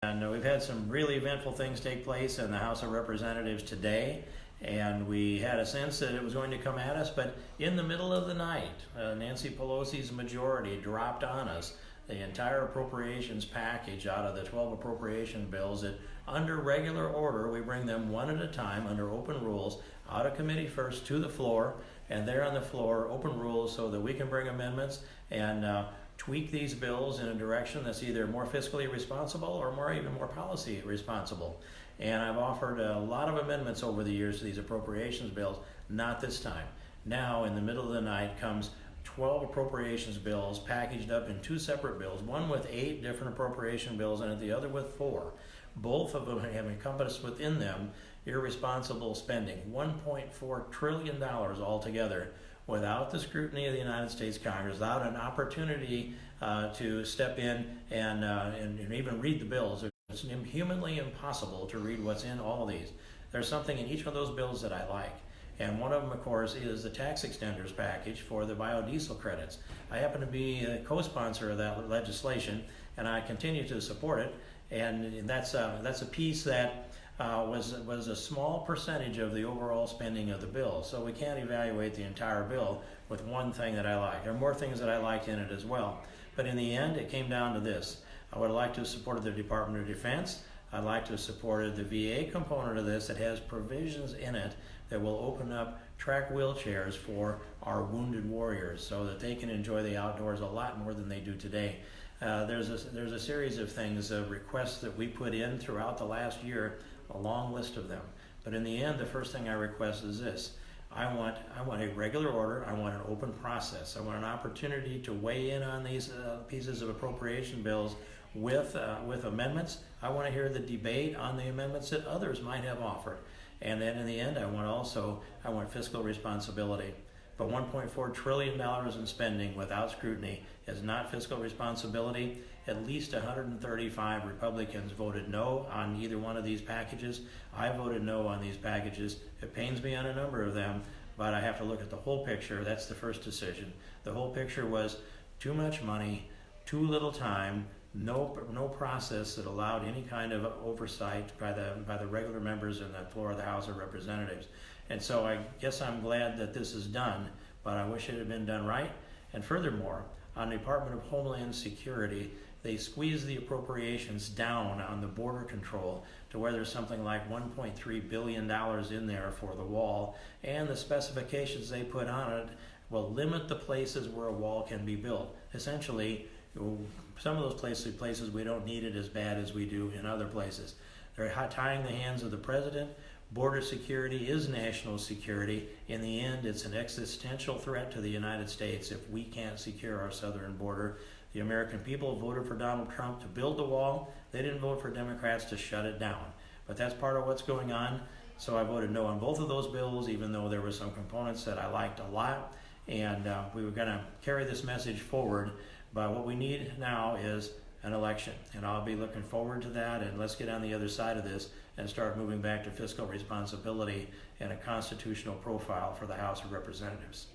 And we've had some really eventful things take place in the House of Representatives today, and we had a sense that it was going to come at us, but in the middle of the night, Nancy Pelosi's majority dropped on us the entire appropriations package out of the 12 appropriation bills that under regular order, we bring them one at a time under open rules, out of committee first to the floor, and there on the floor, open rules so that we can bring amendments and tweak these bills in a direction that's either more fiscally responsible or even more policy responsible. And I've offered a lot of amendments over the years to these appropriations bills, not this time. Now, in the middle of the night comes 12 appropriations bills packaged up in two separate bills, one with 8 different appropriation bills and the other with 4. Both of them have encompassed within them irresponsible spending, $1.4 trillion altogether, without the scrutiny of the United States Congress, without an opportunity to step in and even read the bills. It's humanly impossible to read what's in all of these. There's something in each of those bills that I like. And one of them, of course, is the tax extenders package for the biodiesel credits. I happen to be a co-sponsor of that legislation, and I continue to support it. And that's a piece that was a small percentage of the overall spending of the bill. So we can't evaluate the entire bill with one thing that I like. There are more things that I liked in it as well. But in the end, it came down to this. I would like to have supported the Department of Defense. I'd like to have supported the VA component of this that has provisions in it that will open up track wheelchairs for our wounded warriors so that they can enjoy the outdoors a lot more than they do today. There's a series of things, requests that we put in throughout the last year, a long list of them. But in the end, the first thing I request is this. I want a regular order. I want an open process. I want an opportunity to weigh in on these pieces of appropriation bills with amendments. I want to hear the debate on the amendments that others might have offered. And then in the end, I want fiscal responsibility. But $1.4 trillion in spending without scrutiny is not fiscal responsibility. At least 135 Republicans voted no on either one of these packages. I voted no on these packages. It pains me on a number of them, but I have to look at the whole picture. That's the first decision. The whole picture was too much money, too little time, no process that allowed any kind of oversight by the regular members in the floor of the House of Representatives. And so I guess I'm glad that this is done, but I wish it had been done right. And furthermore, on the Department of Homeland Security, they squeezed the appropriations down on the border control to where there's something like $1.3 billion in there for the wall, and the specifications they put on it will limit the places where a wall can be built. Essentially, some of those places we don't need it as bad as we do in other places. They're tying the hands of the president. Border security is national security. In the end, it's an existential threat to the United States if we can't secure our southern border. The American people voted for Donald Trump to build the wall. They didn't vote for Democrats to shut it down. But that's part of what's going on. So I voted no on both of those bills, even though there were some components that I liked a lot. And we were going to carry this message forward. But what we need now is an election, and I'll be looking forward to that, and let's get on the other side of this and start moving back to fiscal responsibility and a constitutional profile for the House of Representatives.